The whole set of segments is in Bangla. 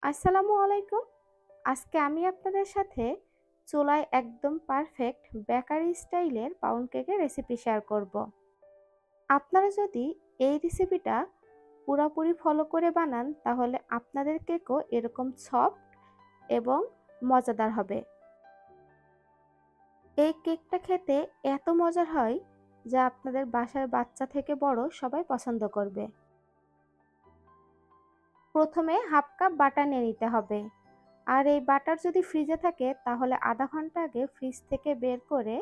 আসসালামু আলাইকুম। আজকে আমি আপনাদের সাথে চুলায় একদম পারফেক্ট বেকারি স্টাইলের পাউন্ড কেকের রেসিপি শেয়ার করব। আপনারা যদি এই রেসিপিটা পুরোপুরি ফলো করে বানান তাহলে আপনাদের কেকও এরকম সফট এবং মজাদার হবে। এই কেকটা খেতে এত মজার হয় যা আপনাদের বাসার বাচ্চা থেকে বড় সবাই পছন্দ করবে। প্রথমে হাফ কাপ বাটার নিয়ে নিতে হবে। আর এই বাটার যদি ফ্রিজে থাকে তাহলে আধা ঘন্টা আগে ফ্রিজ থেকে বের করে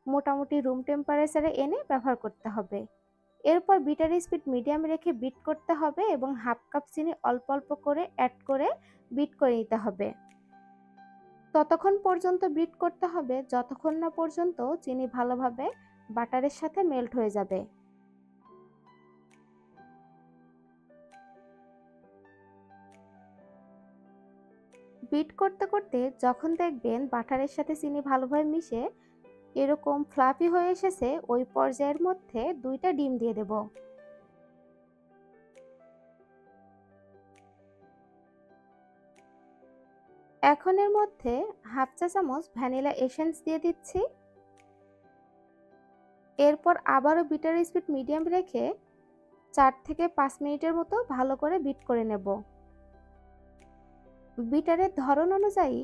মোটামুটি রুম টেম্পারেচারে এনে ব্যবহার করতে হবে। এরপর বিটার স্পিড মিডিয়াম রেখে বিট করতে হবে এবং হাফ কাপ চিনি অল্প অল্প করে অ্যাড করে বিট করে নিতে হবে। ততক্ষণ পর্যন্ত বিট করতে হবে যতক্ষণ না পর্যন্ত চিনি ভালোভাবে বাটারের সাথে মেল্ট হয়ে যাবে। বিট করতে করতে যখন দেখবেন বাটারের সাথে চিনি ভালোভাবে মিশে এরকম ফ্লাফি হয়ে এসেছে ওই পর্যায়ের মধ্যে 2টা ডিম দিয়ে দেব। এখন এর মধ্যে হাফ চা চামচ ভ্যানিলা এসেন্স দিয়ে দিচ্ছি। এরপর আবারও বিটার স্পিড মিডিয়াম রেখে 4 থেকে 5 মিনিটের মতো ভালো করে বিট করে নেব। বিটারের ধরন অনুযায়ী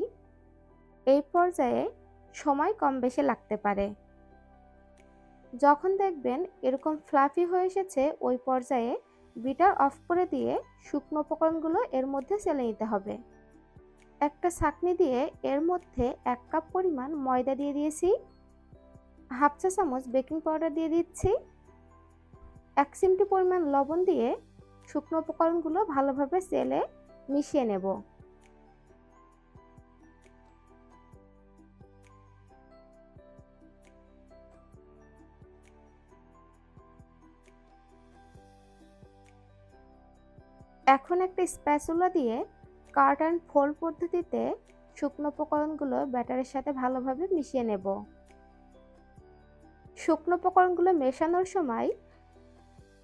এই পর্যায়ে সময় কম বেশি লাগতে পারে। যখন দেখবেন এরকম ফ্লাফি হয়ে এসেছে ওই পর্যায়ে বিটার অফ করে দিয়ে শুকনো উপকরণগুলো এর মধ্যে চেলে নিতে হবে। একটা ছাঁকনি দিয়ে এর মধ্যে 1 কাপ পরিমাণ ময়দা দিয়ে দিয়েছি, হাফ চা চামচ বেকিং পাউডার দিয়ে দিচ্ছি, 1 চিমটি পরিমাণ লবণ দিয়ে শুকনো উপকরণগুলো ভালোভাবে চেলে মিশিয়ে নেব। এখন একটা স্প্যাচুলা দিয়ে কাট অ্যান্ড ফোল্ড পদ্ধতিতে শুকনো উপকরণগুলো ব্যাটারের সাথে ভালোভাবে মিশিয়ে নেব। শুকনো উপকরণগুলো মেশানোর সময়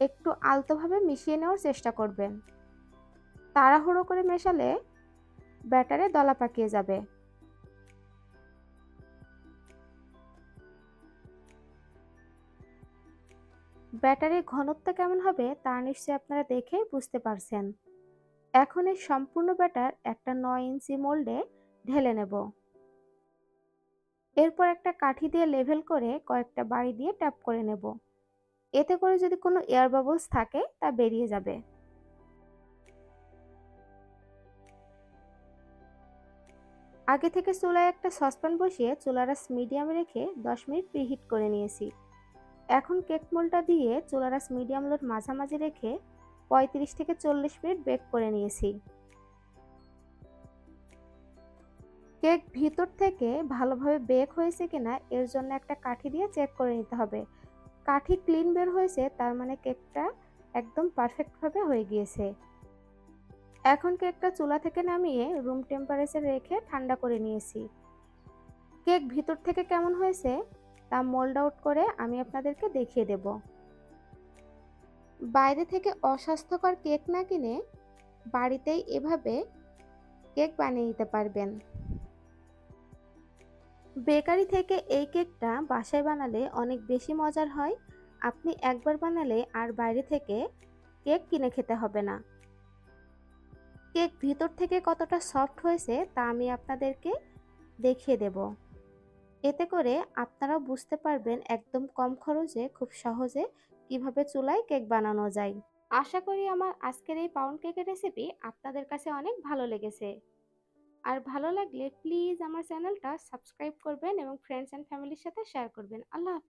একটু আলতোভাবে মিশিয়ে নেওয়ার চেষ্টা করবেন। তাড়াহুড়ো করে মেশালে ব্যাটারে দলা পাকিয়ে যাবে। ব্যাটারির ঘনত্ব কেমন হবে তা নিশ্চয়ই আপনারা দেখে বুঝতে পারছেন। এখন এই সম্পূর্ণ ব্যাটার একটা 9 ইঞ্চি মোল্ডে ঢেলে নেব। এরপর একটা কাঠি দিয়ে লেভেল করে কয়েকটা বাড়ি দিয়ে ট্যাপ করে নেব। এতে করে যদি কোনো এয়ার বাবলস থাকে তা বেরিয়ে যাবে। আগে থেকে চুলায় একটা সসপ্যান বসিয়ে চুলার আঁচ মিডিয়ামে রেখে 10 মিনিট প্রিহিট করে নিয়েছি। এখন কেক মোল্ডটা দিয়ে চুলার আঁচ মিডিয়াম লোর মাঝামাঝি রেখে 35 থেকে 40 মিনিট বেক করে নিয়েছি। কেক ভিতর থেকে ভালোভাবে বেক হয়েছে কিনা এর জন্য একটা কাঠি দিয়ে চেক করে নিতে হবে। কাঠি ক্লিন বের হয়েছে তার মানে কেকটা একদম পারফেক্টভাবে হয়ে গিয়েছে। এখন কেকটা চুলা থেকে নামিয়ে রুম টেম্পারেচারে রেখে ঠান্ডা করে নিয়েছি। কেক ভিতর থেকে কেমন হয়েছে তা মোল্ড আউট করে আমি আপনাদেরকে দেখিয়ে দেব। বাইরে থেকে অস্বাস্থ্যকর কেক না কিনে বাড়িতেই এভাবে কেক বানিয়ে নিতে পারবেন। বেকারি থেকে এই কেকটা বাসায় বানালে অনেক বেশি মজার হয়। আপনি একবার বানালে আর বাইরে থেকে কেক কিনে খেতে হবে না। কেক ভিতর থেকে কতটা সফট হয়েছে তা আমি আপনাদেরকে দেখিয়ে দেব। এতে করে আপনারাও বুঝতে পারবেন একদম কম খরচে খুব সহজে কিভাবে চুলায় কেক বানানো যায়। আশা করি আমার আজকের এই পাউন্ড কেকের রেসিপি আপনাদের কাছে অনেক ভালো লেগেছে। আর ভালো লাগলে প্লিজ আমার চ্যানেলটা সাবস্ক্রাইব করবেন এবং ফ্রেন্ডস অ্যান্ড ফ্যামিলির সাথে শেয়ার করবেন। আল্লাহ হাফেজ।